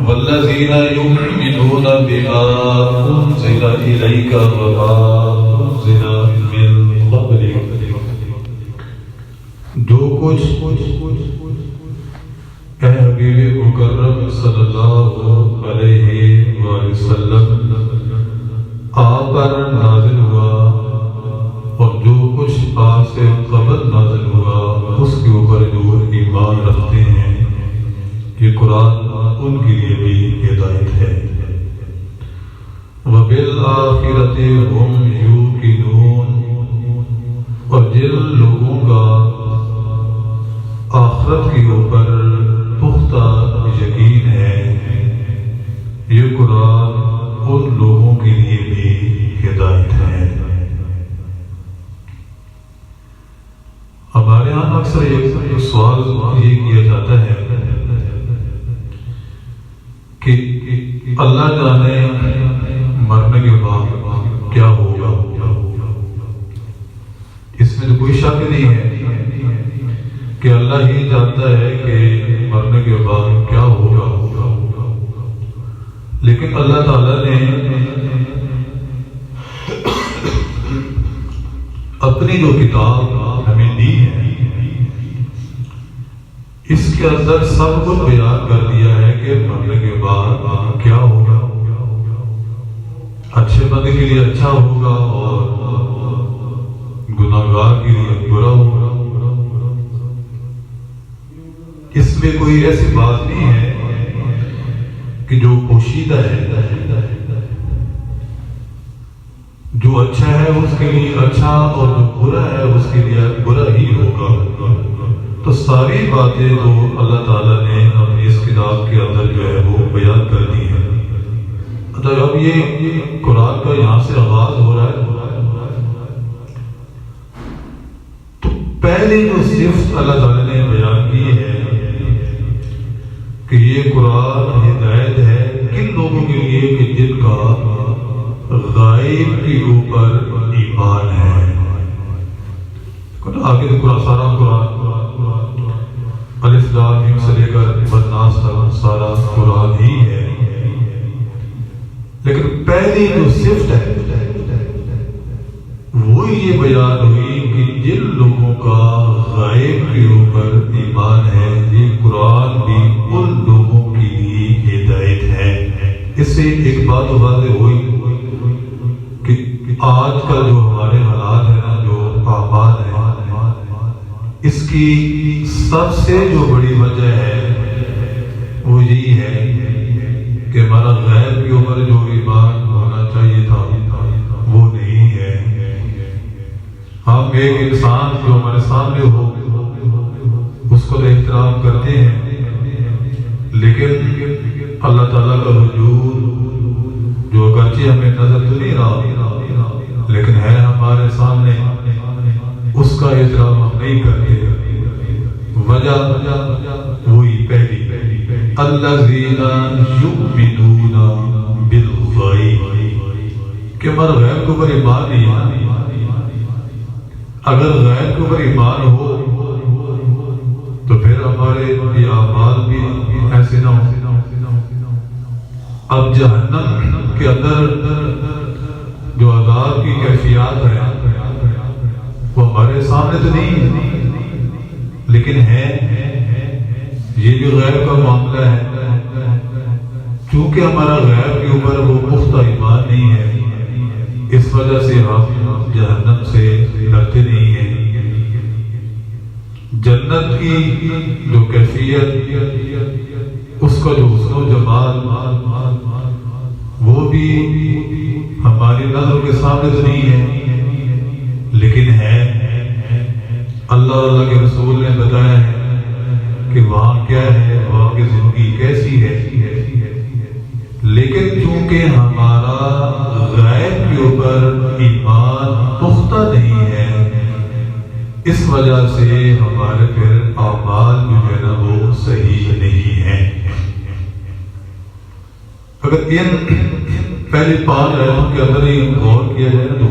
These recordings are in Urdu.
والذین یؤمنون بما انزل الیک وما انزل من قبلک، جو کچھ اے حبیب مکرم صلی اللہ علیہ وسلم آپ پر نازل ہوا اور جو کچھ آپ سے قبل نازل ہوا اس کے اوپر جو ایمان رکھتے ہیں، یہ قرآن ان کے لیے بھی ہدایت ہے۔ وَبِالْآخِرَةِ هُمْ يُوقِنُونَ، اور جن لوگوں کا آخرت کے اوپر پختہ یقین ہے، یہ قرآن ان لوگوں کے لیے بھی ہدایت ہے۔ ہمارے یہاں اکثر ایک سوال یہ کیا جاتا ہے کہ اللہ جانے مرنے کے بعد کیا ہوگا۔ اس میں تو کوئی شک نہیں ہے کہ اللہ ہی جانتا ہے کہ مرنے کے بعد کیا ہوگا، لیکن اللہ تعالیٰ نے اپنی جو کتاب ہمیں دی ہے اس کے اندر سب کچھ بیان کر دیا ہے کہ مرنے کے بعد کیا ہوگا۔ اچھے بندے کے لیے اچھا ہوگا اور گناہگار کے لیے برا ہوگا۔ اس میں کوئی ایسی بات نہیں ہے کہ جو پوشیدہ ہے، جو اچھا ہے اس کے لیے اچھا اور جو برا ہے اس کے لیے برا ہی ہوگا۔ تو ساری باتیں جو اللہ تعالیٰ نے اپنی اس کتاب کے اندر جو ہے وہ بیان کر دی ہے۔ اب یہ قرآن کا یہاں سے آغاز ہو رہا ہے، تو پہلے جو صفت اللہ تعالیٰ نے بیان کی ہے کہ یہ قرآن ہدایت ہے کن لوگوں کے لیے کہ جن کا غائب کے اوپر ایمان ہے۔ آگے تو سارا قرآن الف لام میم سے لے کر والناس تک سارا قرآن ہی ہے، لیکن پہلی جو صفت ہے وہ یہ بیان ہوئی کہ جن لوگوں کا غائب کے اوپر ایمان ہے، یہ قرآن بھی ان لوگوں کے لیے ہدایت ہے۔ اس سے ایک بات واضح ہوئی کہ آج کا جو ہمارے حالات ہے نا، جو اعمال ہے، اس کی سب سے جو بڑی وجہ ہے وہ یہی ہے کہ ہمارا غیب کے اوپر جو ایمان ہونا چاہیے تھا وہ نہیں ہے۔ ہم ایک انسان جو ہمارے سامنے ہو اس کو تو احترام کرتے ہیں، لیکن اللہ تعالیٰ کا وجود جو اگرچہ ہمیں نظر تو نہیں رہا لیکن ہے ہمارے سامنے، اس کا احترام ہم نہیں کرتے۔ وجہ وہی پہلی الذین یؤمنون بالغیب، کہ ہمارا غیب کے اوپر ایمان نہیں ہے۔ اگر غیب کے اوپر ایمان ہو تو پھر ہمارے یہ اعمال بھی ایسے نہ ہو۔ اب جہنم کے اندر جو عذاب کی کیفیات ہے وہ ہمارے سامنے تو نہیں ہے، لیکن ہے یہ جو غیب کا معاملہ ہے، چونکہ ہمارا غیب کے اوپر وہ پختہ ایمان نہیں ہے، اس وجہ سے ہم جہنم سے ڈرتے نہیں ہیں۔ جنت کی جو کیفیت، اس کا جو حسن و جمال، وہ بھی ہماری نظر کے سامنے تو نہیں ہے، لیکن ہے۔ اللہ کے رسول نے بتایا ہے کہ وہاں کیا ہے، وہاں کی زندگی کیسی ہے، لیکن چونکہ ہمارا غیب کے اوپر ایمان پختہ نہیں ہے، اس وجہ سے ہمارے پھر اعمال جو ہے نا وہ صحیح نہیں ہے۔ اگر ان پہلے 5 آیتوں کے اندر ہی غور کیا جائے تو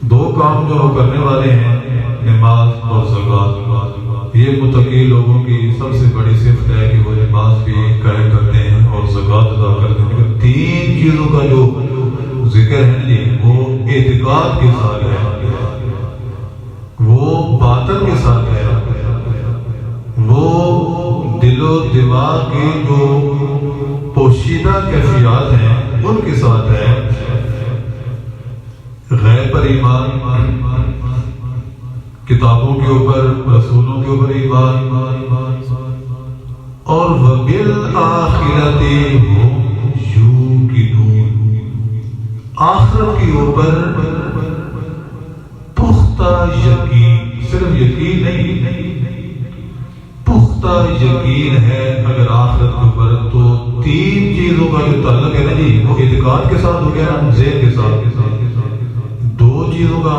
دو کام جو کرنے والے ہیں، نماز اور زکوٰۃ، یہ متقی لوگوں کی سب سے بڑی صفت ہے کہ وہ نماز بھی قائم کرتے ہیں اعتقاد کے ساتھ ہے، وہ باطن کے ساتھ ہے، وہ دل و دماغ کے جو پوشیدہ کیفیات ہیں ان کے ساتھ ہے۔ غیب پر ایمان، کتابوں کے اوپر، رسولوں کے اوپر ایمان، اور وَبِالْآخِرَةِ هُمْ يُوقِنُونَ، آخرت کے اوپر پختہ یقین، صرف یقین نہیں، پختہ یقین ہے اگر آخرت کے اوپر، تو تین چیزوں کا جو تعلق ہے نا جی، وہ اعتقاد کے ساتھ ہو گیا، ذہن کے ساتھ، دو چیزوں کا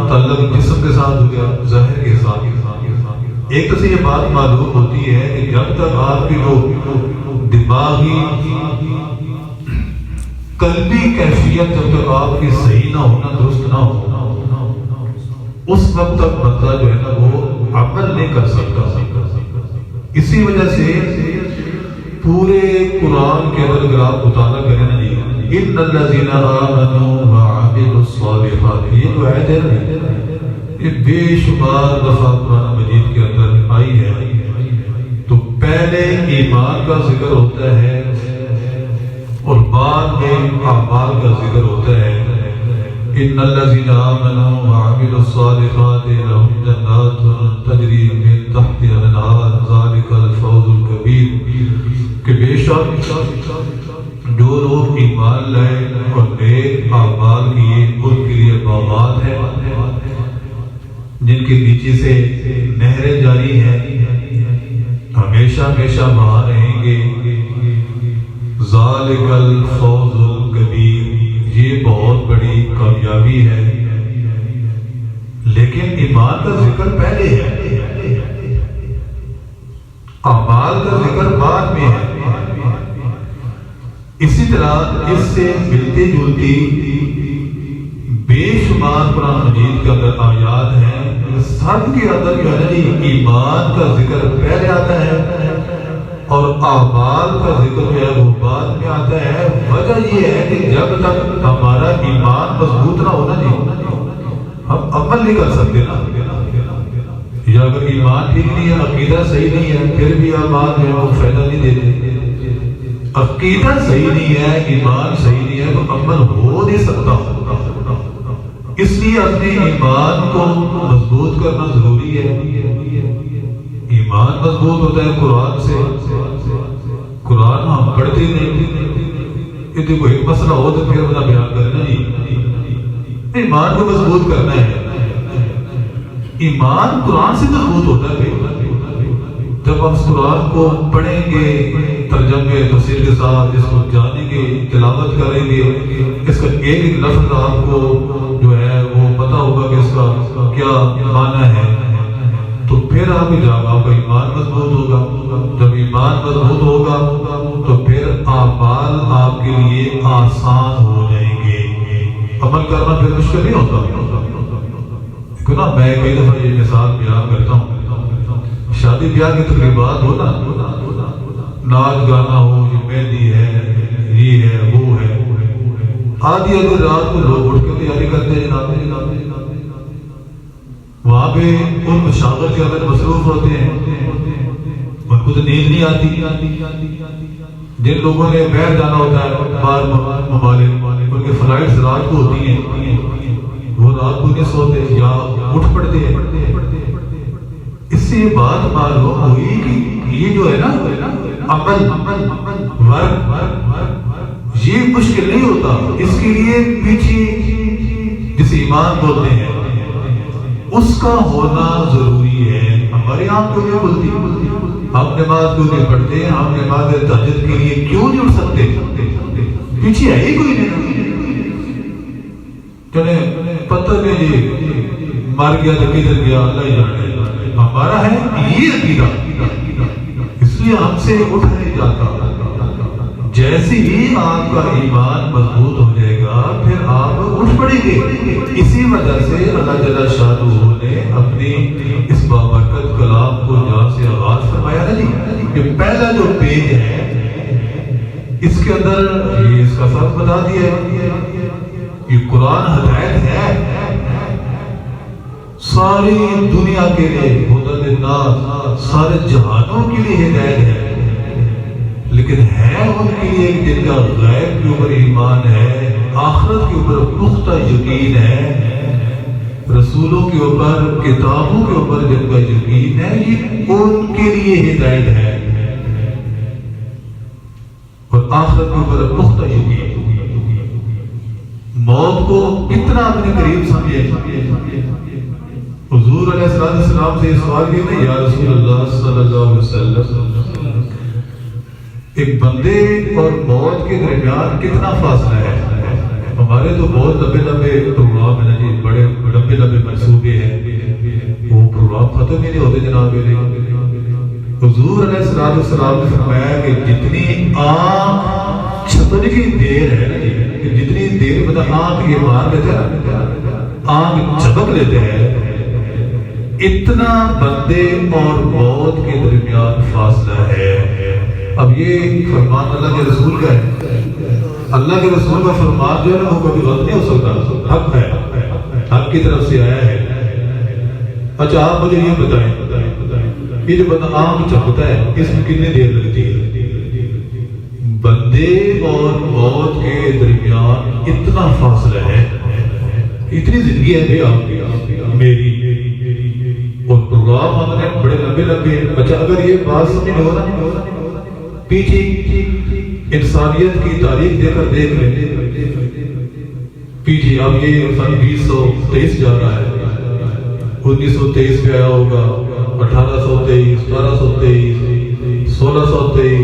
تعلق جسم کے ساتھ ہو گیا، ظاہر کے ساتھ۔ ایک تو سے یہ بات معلوم ہوتی ہے کہ جب تک آپ کی جو دماغی قلبی کیفیت جب تک آپ کی صحیح نہ ہونا، درست نہ ہو، اس وقت تک بندہ جو ہے نا وہ عمل نہیں کر سکتا۔ اسی وجہ سے پورے قرآن کے اندر اگر آپ مطالعہ کریں نا جی، ان الذین آمنوا وعملوا الصالحات، یہ جو آیت ہے نا یہ بے شمار دفعہ قرآن مجید کے اندر آئی ہے۔ تو پہلے ایمان کا ذکر ہوتا ہے اور بعد میں اعمال کا ذکر ہوتا ہے۔ ان الذین آمنوا وعملوا الصالحات لهم جنات تجری من تحتها الانہار ذلک الفوز الکبیر، کہ بے شک جو لوگ ایمان لائے اور نیک اعمال کیے ان کے لیے باغات ہیں جن کے نیچے سے نہریں جاری ہیں، ہمیشہ ہمیشہ وہاں رہیں گے۔ ذالک الفوز الکبیر، یہ بہت بڑی کامیابی ہے۔ لیکن ایمان کا ذکر پہلے ہے، اعمال کا ذکر بعد میں ہے۔ اسی طرح اس سے ملتی جلتی بے شمار قرآن مجید کے اندر آیات ہیں، سب کے اندر جو ہے ایمان کا ذکر پہلے آتا ہے اور اعمال کا ذکر جو ہے وہ بعد میں آتا ہے۔ وجہ یہ ہے کہ جب تک ہمارا ایمان مضبوط نہ ہونا نہیں، ہم عمل نہیں کر سکتے نا، یا اگر ایمان ٹھیک نہیں ہے، عقیدہ صحیح نہیں ہے، پھر بھی اعمال جو ہے وہ فائدہ نہیں دیتے۔ عقیدہ صحیح نہیں ہے، ایمان صحیح نہیں ہے، تو عمل ہو نہیں سکتا۔ اس لیے اپنے ایمان کو مضبوط کرنا ضروری ہے۔ ایمان مضبوط ہوتا ہے قرآن سے، قرآن ہم پڑھتے نہیں، یہ کوئی ایک مسئلہ ہو تو پھر اپنا بیان کرنا نہیں، ایمان کو مضبوط کرنا ہے۔ ایمان قرآن سے مضبوط ہوتا ہے۔ جب ہم اس قرآن کو پڑھیں گے ترجمے تفسیر کے ساتھ، اس کو جانیں گے، تلاوت کریں گے، اس کا ایک ایک لفظ آپ کو جو ہے وہ پتہ ہوگا کہ اس کا کیا معنی ہے، تو پھر آپ کا ایمان مضبوط ہوگا۔ جب ایمان مضبوط ہوگا تو پھر اعمال آپ کے لیے آسان ہو جائیں گے، عمل کرنا پھر مشکل نہیں ہوتا۔ دیکھو نا، میں کئی دفعہ یہ مثال بیان کرتا ہوں، شادی بیاہ کی تقریبات ہو نا، ناچ گانا ہو، یہ مہندی ہے، یہ ہے، وہ ہے، آدھی رات کو لوگ اٹھ کے تیاری کرتے ہیں جناب، وہاں پہ ان مشاغل کے اندر مصروف ہوتے ہیں، ان کو تو نیند نہیں آتی۔ جن لوگوں نے باہر جانا ہوتا ہے، باہر ممالک، ان کے فلائٹس رات کو ہوتی ہیں، وہ رات کو نہیں سوتے یا اٹھ پڑتے ہیں۔ اس سے یہ بات معلوم ہوئی کہ یہ جو ہے نا عمل، ورک، یہ مشکل نہیں ہوتا۔ اس کے لیے پیچھے جس ایمان بولتے ہیں اس کا ہونا ضروری ہے۔ ہمارے یہاں کیوں نہیں بولتی؟ ہم نماز کیوں نہیں پڑھتے؟ ہم نماز تہجد کے لیے کیوں نہیں اٹھ سکتے؟ پیچھے ہے ہی کوئی نہیں۔ چلے پتہ نہیں جی مر گیا تو کدھر گیا، اللہ ہی جانے۔ ہمارا ہے یہ عقیدہ، اس لیے ہم سے اٹھ نہیں جاتا۔ جیسے ہی آپ کا ایمان مضبوط ہو جائے گا پھر آپ اٹھ پڑیں گے۔ اسی وجہ سے اللہ جل شانہ نے اپنی اس بابرکت کلام کو جہاں سے آغاز فرمایا نا جی، کہ پہلا جو پیج ہے اس کے اندر یہ اس کا فرق بتا دیا ہے۔ یہ قرآن ہدایت ہے، ساری دنیا کے لیے ہدی للناس، سارے جہانوں کے لیے ہدایت ہے، لیکن ہے ان کے لیے جن کا غیب کے اوپر ایمان ہے، آخرت کے اوپر پختہ یقین ہے، رسولوں کے اوپر، کتابوں کے اوپر جن کا یقین ہے، یہ ان کے لیے ہدایت ہے، اور آخرت کے اوپر پختہ یقین۔ موت کو کتنا اپنے قریب سمجھے۔ حضور علیہ السلام سے سوال کیا نا، یا رسول اللہ صلی اللہ علیہ وسلم، ایک بندے اور موت کے درمیان کتنا فاصلہ ہے؟ ہمارے تو بہت لمبے لمبے پروگرام ہیں جی، بڑے لمبے لمبے منصوبے ہیں، وہ پروگرام ختم ہی نہیں ہوتے جناب۔ حضور علیہ السلام نے فرمایا کہ جتنی آنکھ چھپنے کی دیر ہے، جتنی دیر مطلب آنکھ یہ مار لیتے ہیں، آنکھ جھپک لیتے ہیں، اتنا بندے اور موت کے درمیان فاصلہ ہے۔ اب یہ فرمان اللہ کے رسول کا ہے، اللہ کے رسول کا فرمان جو ہے نا وہ کبھی غلط نہیں ہو سکتا، حق ہے، حق کی طرف سے آیا ہے۔ اچھا آپ مجھے یہ بتائیں، یہ جو بندہ آنکھ جھپکتا ہے اس میں کتنی دیر لگتی ہے؟ بندے اور موت کے درمیان اتنا فاصلہ ہے، اتنی زندگی ہے آپ کی میری، اور پروگرام ہم نے بڑے لمبے لمبے۔ اچھا اگر یہ بات سمجھ ہو نا، پیچھے انسانیت کی تاریخ دے کر دیکھ لیں، پیچھے اب یہ سن 2023 جا رہا ہے، 1923 پہ آیا ہوگا، 1823، 1723، 1623،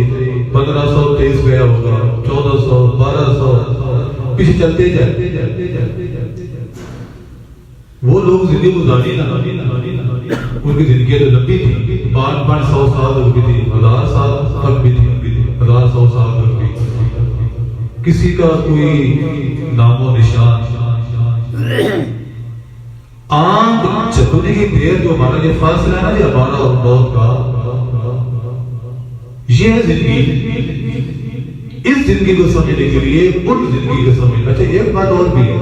1523 پہ آیا ہوگا، 1400، 1200، پیچھے چلتے جائے۔ وہ لوگ زندگی گزاری نا، ان کی زندگی تو لمبی تھی، 500 سال تک بھی تھی، 1000 سال تک بھی تھی، 1100 سال تک بھی، کسی کا کوئی نام و نشان۔ آنکھ جھپکنے کی دیر جو ہمارا یہ فاصلہ ہے نا جی ہمارا اور موت کا، یہ ہے زندگی۔ اس زندگی کو سمجھنے کے لیے ان زندگی کو سمجھنا۔ اچھا ایک بات اور بھی ہے،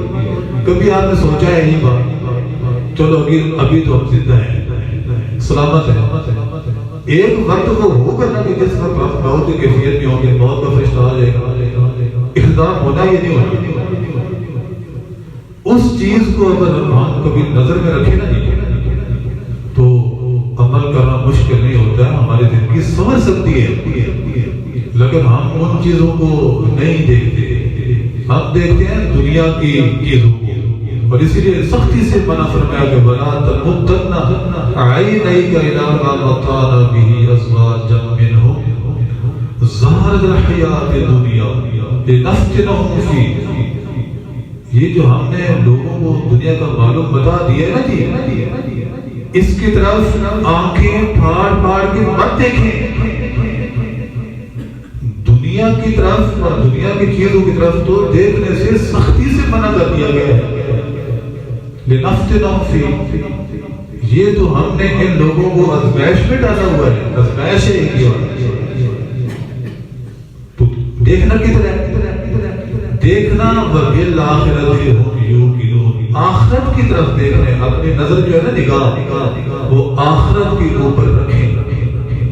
کبھی آپ نے سوچا ہے یہ بات، چلو ابھی تو ہم زندہ ہیں، سلامت ہے، ایک وقت وہ ہوگا نا کہ جس وقت آپ موت کی کیفیت میں ہوں گے، موت کا فرشتہ آ جائے گا، اقدام ہونا یہ نہیں ہونا۔ اس چیز کو اگر ہم کبھی نظر میں رکھیں نا تو عمل کرنا مشکل نہیں ہوتا ہے، ہماری زندگی سمجھ سکتی ہے، لیکن ہم ان چیزوں کو نہیں دیکھتے، ہم دیکھتے ہیں دنیا کی چیزوں کو، اور اسی لیے سختی سے منع فرمایا کہ وَلَا تَمُدَّنَّ عَيْنَيْكَ إِلَىٰ مَا مَتَّعْنَا بِهِ أَزْوَاجًا مِّنْهُمْ زَهْرَةَ الْحَيَاةِ الدُّنْيَا لِنَفْتِنَهُمْ فِيهِ۔ یہ جو ہم نے لوگوں کو دنیا کا معلوم بتا دیا نا جی، اس کی طرف آنکھیں پھاڑ پھاڑ کے مت دیکھیں، دنیا کی طرف اور دنیا کی چیزوں کی طرف تو دیکھنے سے سختی سے منع کر دیا گیا ہے۔ لِنَفْتِنَهُمْ فِيهِ، یہ تو ہم نے ان لوگوں کو آزمائش میں ڈالا ہوا ہے، آزمائش ہے کیا، تو دیکھنا کدھر ہے؟ دیکھنا وَبِالْآخِرَةِ هُمْ يُوقِنُونَ، آخرت کی طرف دیکھنے، اپنی نظر جو ہے نا نگاہ وہ آخرت کے اوپر رکھیں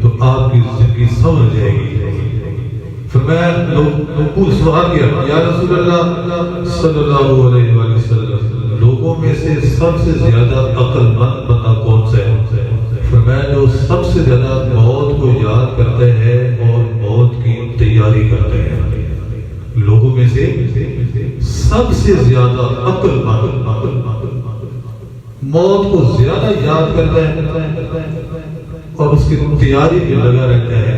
تو آپ کی زندگی سنور جائے گی۔ فرمایا لوگ سوال کیا، یا رسول اللہ صلی اللہ علیہ وسلم، لوگوں میں سے سب سے زیادہ عقل مند بندہ کون سا ہے؟ فرمایا جو سب سے زیادہ موت کو یاد کرتے ہیں اور موت کی تیاری کرتے ہیں، لوگوں میں سے سب سے زیادہ عقل مند موت کو زیادہ یاد کرتا ہے اور اس کی تیاری میں لگا رہتا ہے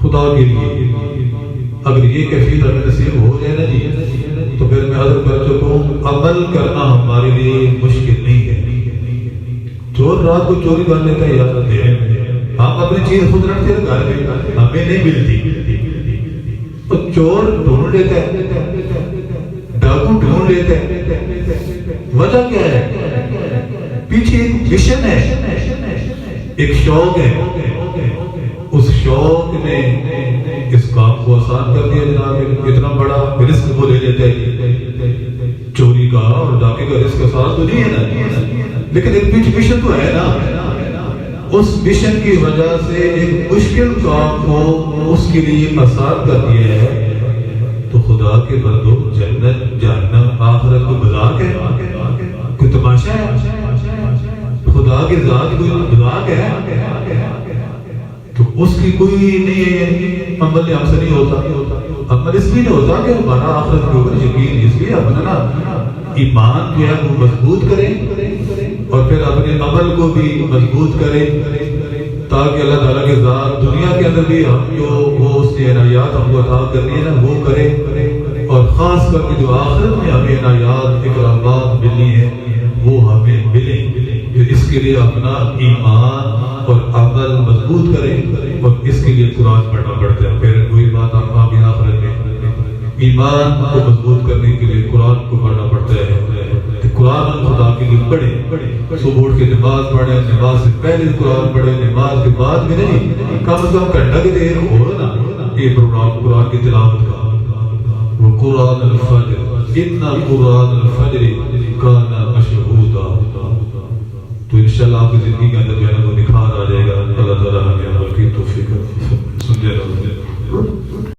خدا کے لیے۔ اگر یہ کیفیت ہمیں نصیب ہو جائے نا جی تو پھر میں عرض کر چکا ہوں، عمل کرنا ہمارے لیے مشکل نہیں ہے۔ چور رات کو چوری کر لیتا ہے، یاد رکھتے ہیں، ہم اپنی چیز خود رکھتے ہیں گھر میں، ہمیں نہیں ملتی، تو چور ڈھونڈ لیتا ہے، ڈاکو ڈھونڈ لیتا ہے، وجہ کیا ہے؟ پیچھے ایک مشن ہے، ایک شوق ہے، اس شوق نے اس کام کو آسان کر دیا جناب. اتنا بڑا رزق وہ لے لیتے ہیں چوری کا اور ڈاکے کا رزق آسان تو نہیں ہے نا, لیکن ایک پیچھے مشن تو ہے نا. اس مشن کی وجہ سے ایک مشکل کام کو اس کے لیے آسان کر دیا ہے. تو خدا کے بندو جنت جہنم آخرت کو مذاق ہے, کوئی تماشا ہے؟ خدا کی ذات کوئی مذاق ہے؟ تو اس کی کوئی نہیں ہے, عمل ہم سے نہیں ہوتا. عمل اس لیے نہیں ہوتا کہ ہمارا آخرت کے اوپر یقین, اس لیے اپنا ایمان جو ہے وہ مضبوط کریں اور پھر اپنے عمل کو بھی مضبوط کریں, تاکہ اللہ تعالیٰ کے ذات دنیا کے اندر بھی ہم جو وہ اس نے عنایات ہم کو عطا کرنی ہے نا وہ کریں, اور خاص کر کے جو آخرت میں ہمیں عنایات اکرامات ملنی ہے وہ ہمیں ملیں. اس کے لیے اپنا ایمان اور عمل مضبوط کریں, اور اس کے لیے قرآن پڑھنا پڑتا ہے. پھر وہی بات آپ آگے آخرت میں ایمان کو مضبوط کرنے کے لیے قرآن کو پڑھنا پڑتا ہے. قرآن خدا کے لیے پڑھیں, صبح اٹھ کے نماز پڑھیں, نماز سے پہلے قرآن پڑھیں, نماز کے بعد بھی نہیں, کم از کم گھنٹہ کی دیر ہو نا یہ پروگرام قرآن کی تلاوت کا. وہ قرآن الفجر ان قرآن الفجر کان مشہودا. تو انشاءاللہ آپ کی زندگی کے اندر جو ہے وہ نکھار آ جائے گا. اللہ تعالیٰ ہمیں عمل کی توفیق سمجھے.